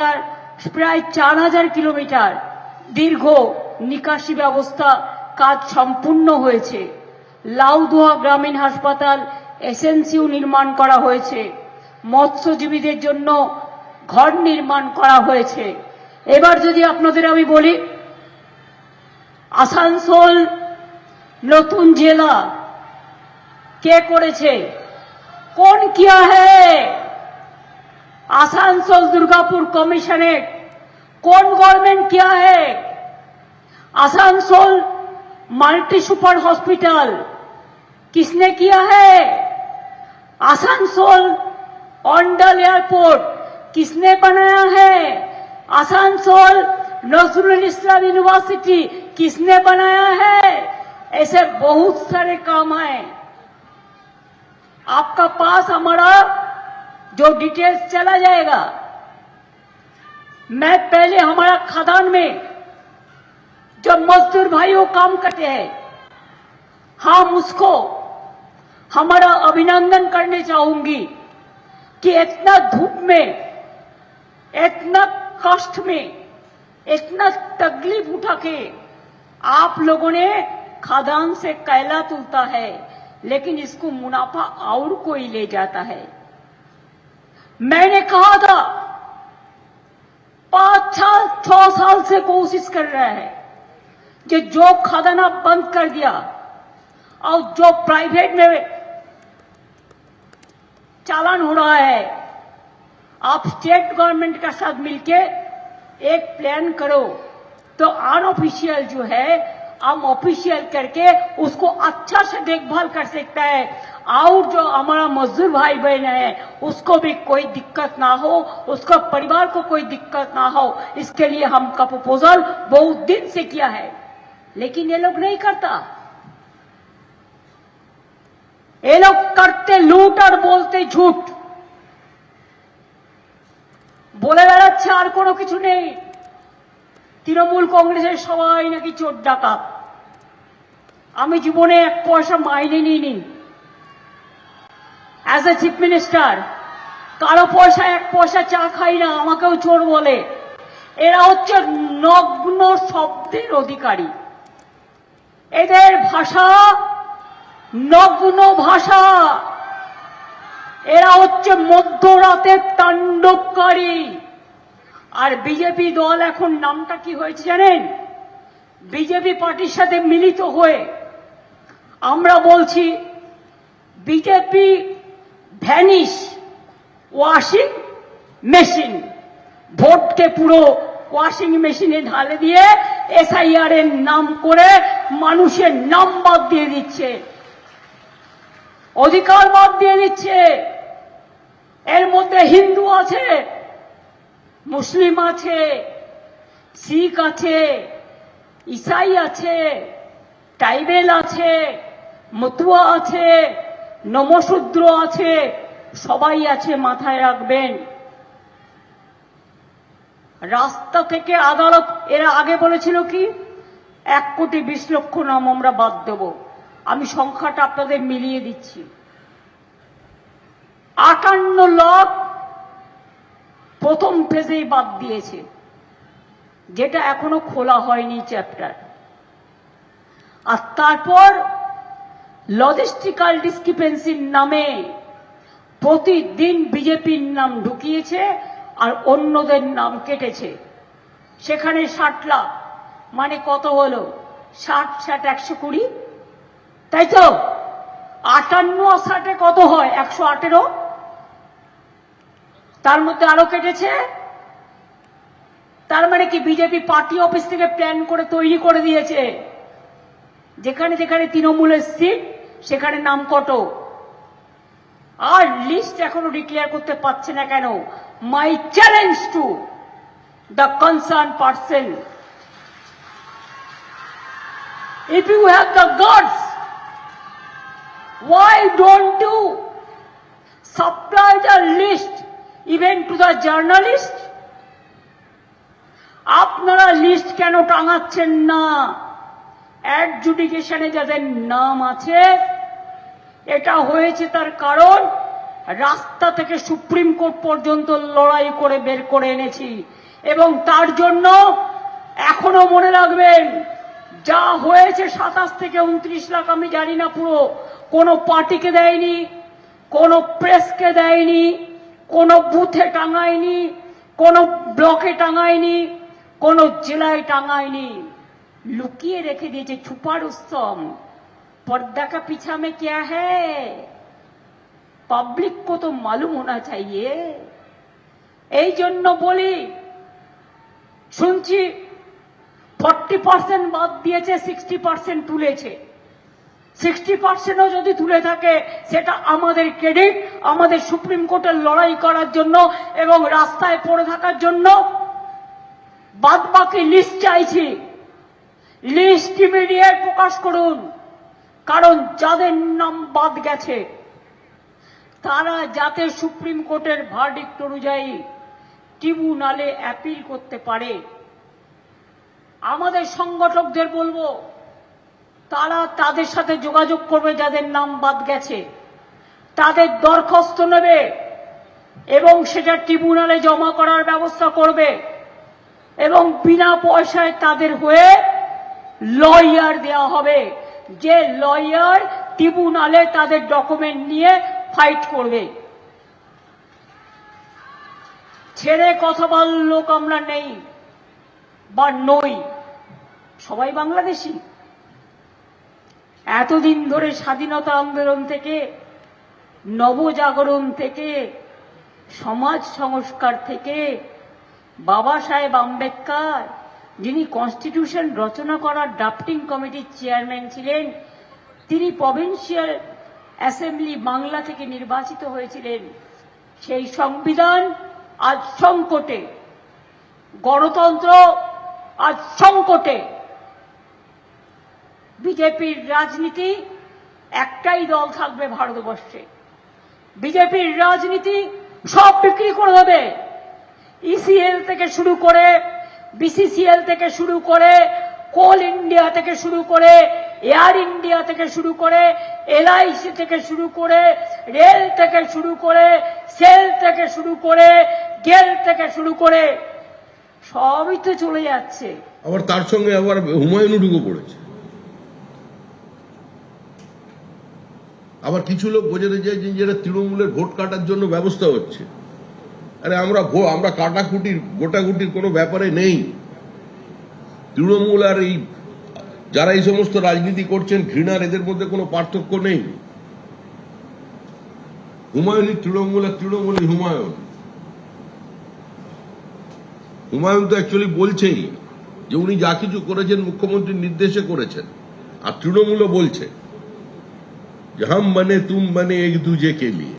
প্রায় 4000 কিলোমিটার দীর্ঘ নিকাশি ব্যবস্থা কাজ সম্পূর্ণ হয়েছে। লাউদোয়া গ্রামীণ হাসপাতাল এসএনসিউ নির্মাণ করা হয়েছে। মৎস্যজীবীদের জন্য ঘর নির্মাণ করা হয়েছে। এবার যদি আপনাদের আমি বলি, আসানসোল নতুন জেলা কে করেছে? কোন কিয়া হ্যায়? आसनसोल दुर्गापुर कमिश्नरेट कौन गवर्नमेंट किया है? आसनसोल मल्टी सुपर हॉस्पिटल किसने किया है? आसनसोल ओंडल एयरपोर्ट किसने बनाया है? आसनसोल नजरुल इस्लाम यूनिवर्सिटी किसने बनाया है? ऐसे बहुत सारे काम हैं। आपका पास हमारा जो डिटेल्स चला जाएगा। मैं पहले हमारा खदान में जो मजदूर भाइयों काम करते हैं, हम उसको हमारा अभिनंदन करने चाहूंगी कि इतना धूप में, इतना कष्ट में, इतना तकलीफ उठा के आप लोगों ने खदान से कैला तुलता है, लेकिन इसको मुनाफा और कोई ले जाता है। मैंने कहा था 5-6 साल से कोशिश कर रहा है कि जो खदाना बंद कर दिया और जो प्राइवेट में चालान हो रहा है, आप स्टेट गवर्नमेंट के साथ मिलके एक प्लान करो तो अनऑफिशियल जो है हम ऑफिशियल करके उसको अच्छा से देखभाल कर सकता है। और जो हमारा मजदूर भाई बहन है उसको भी कोई दिक्कत ना हो, उसका परिवार को कोई दिक्कत ना हो, इसके लिए हमका प्रपोजल बहुत दिन से किया है, लेकिन ये लोग नहीं करता। ये लोग करते लूट और बोलते झूठ, बोले বেড়াচ্ছে আর কোনো কিছু নেই। তৃণমূল কংগ্রেসের সবাই নাকি চোর ডাকাত। আমি জীবনে এক পয়সা মাইনে নিইনি অ্যাজ এ চিফ মিনিস্টার। কারো পয়সা এক পয়সা চা খাই না, আমাকেও চোর বলে। এরা হচ্ছে নগ্ন শব্দের অধিকারী। এদের ভাষা নগ্ন ভাষা। এরা হচ্ছে মধ্যরাতের তাণ্ডবকারী। আর বিজেপি দল এখন নামটা কি হয়েছে জানেন? বিজেপি পার্টির সাথে মিলিত হয়ে আমরা বলছি বিজেপি ভ্যানিশ ওয়াশিং মেশিন। ভোটকে পুরো ওয়াশিং মেশিনে ঢালে দিয়ে এসআইআর এর নাম করে মানুষের নাম বাদ দিয়ে দিচ্ছে, অধিকার বাদ দিয়ে দিচ্ছে। এর মধ্যে হিন্দু আছে, মুসলিম আছে, শিখ আছে, ইসাই আছে, ট্রাইবেল আছে, মতুয়া আছে, নমশূদ্র আছে, সবাই আছে, মাথায় রাখবেন। রাস্তা থেকে আদালত এরা আগে বলেছিল কি 1,20,00,000 নাম আমরা বাদ দেব। আমি সংখ্যাটা আপনাদের মিলিয়ে দিচ্ছি। 58 লাখ প্রথম ফেজেই বাদ দিয়েছে, যেটা এখনো খোলা হয়নি চ্যাপ্টার। আর তারপর লজিস্টিক্যাল ডিসক্রিপেন্সির নামে প্রতিদিন বিজেপির নাম ঢুকিয়েছে আর অন্যদের নাম কেটেছে। সেখানে 60 লাখ মানে কত হলো? 60 120, তাই তো? 58 আর 60 কত হয়? 118। তার মধ্যে আরো কেটেছে। তার মানে কি বিজেপি পার্টি অফিস থেকে প্ল্যান করে তৈরি করে দিয়েছে, যেখানে যেখানে তৃণমূলের সিট সেখানে নাম কত। আর লিস্ট এখনো ডিক্লেয়ার করতে পারছে না কেন? My challenge to the concern person, if you have the guts, why don't you supply the list even to the journalist? আপনারা লিস্ট কেন টাঙাচ্ছেন না? অ্যাডজুডিকেশনে যাদের নাম আছে, এটা হয়েছে তার কারণ রাস্তা থেকে সুপ্রিম কোর্ট পর্যন্ত লড়াই করে বের করে এনেছি এবং তার জন্য এখনো মনে রাখবেন যা হয়েছে 27 থেকে 29 লাখ আমি জানি না পুরো, কোনো পার্টিকে দেয়নি, কোনো প্রেসকে দেয়নি, কোনো বুথে টাঙায়নি, কোনো ব্লকে টাঙায়নি, কোনো জেলায় টাঙায়নি, লুকিয়ে রেখে দিয়েছে। छुपा रुस्तम, पर्दा का पीछा में क्या है, पब्लिक को तो मालूम होना चाहिए। এই জন্য বলি, শুনছি 40% বাদ দিয়েছে, 60% তুলেছে। 60%ও যদি তুলে থাকে সেটা আমাদের ক্রেডিট, আমাদের সুপ্রিম কোর্টের লড়াই করার জন্য এবং রাস্তায় পড়ে থাকার জন্য। বাদ বাকি লিস্ট চাইছি, লিস্ট ইমিডিয়েট প্রকাশ করুন, কারণ যাদের নাম বাদ গেছে তারা যাতে সুপ্রিম কোর্টের ভার্ডিক্ট অনুযায়ী ট্রিব্যুনালে অ্যাপিল করতে পারে। আমাদের সংগঠকদের বলবো তারা তাদের সাথে যোগাযোগ করবে, যাদের নাম বাদ গেছে তাদের দরখাস্ত নেবে এবং সেটা ট্রিব্যুনালে জমা করার ব্যবস্থা করবে এবং বিনা পয়সায় তাদের হয়ে লয়ার দেওয়া হবে, যে লয়ার ট্রিব্যুনালে তাদের ডকুমেন্ট নিয়ে ফাইট করবে। ছেড়ে কথা বলার লোক আমরা নেই বা নই, সবাই বাংলাদেশি। এতদিন ধরে স্বাধীনতা আন্দোলন থেকে, নবজাগরণ থেকে, সমাজ সংস্কার থেকে বাবা সাহেব আম্বেদকর, যিনি কনস্টিটিউশন রচনা করার ড্রাফটিং কমিটির চেয়ারম্যান ছিলেন, তিনি প্রভিন্সিয়াল অ্যাসেম্বলি বাংলা থেকে নির্বাচিত হয়েছিলেন। সেই সংবিধান আজ সংকটে, গণতন্ত্র আজ সংকটে। বিজেপির রাজনীতি, একটাই দল থাকবে ভারতবর্ষে, বিজেপির রাজনীতি সব বিক্রি করে দেবে। ইসিএল থেকে শুরু করে, বিসিসিএল থেকে শুরু করে, কোল ইন্ডিয়া থেকে শুরু করে, এয়ার ইন্ডিয়া থেকে শুরু করে, এলআইসি থেকে শুরু করে, রেল থেকে শুরু করে, সেল থেকে শুরু করে, গেল থেকে শুরু করে সবই তো চলে যাচ্ছে। আবার তার সঙ্গে আবার হুমায়ুনও ঢুকে পড়েছে। আবার কিছু লোক বোঝাতে চাইছে যেটা তৃণমূলের ভোট কাটার জন্য ব্যবস্থা হচ্ছে। আরে আমরা কাটাকুটির গোটাকুটির কোনো ব্যাপারে নেই। তৃণমূল আর এই যারা এই সমস্ত রাজনীতি করছেন ঘৃণার, এদের মধ্যে কোনো পার্থক্য নেই। হুমায়ুনই তৃণমূল আর তৃণমূলই হুমায়ুন। হুমায়ুন তো অ্যাকচুয়ালি বলছেই যে উনি যা কিছু করেছেন মুখ্যমন্ত্রীর নির্দেশে করেছেন, আর তৃণমূলও বলছে যে হাম বনে তুম বনে এক দুজে কে লিয়ে।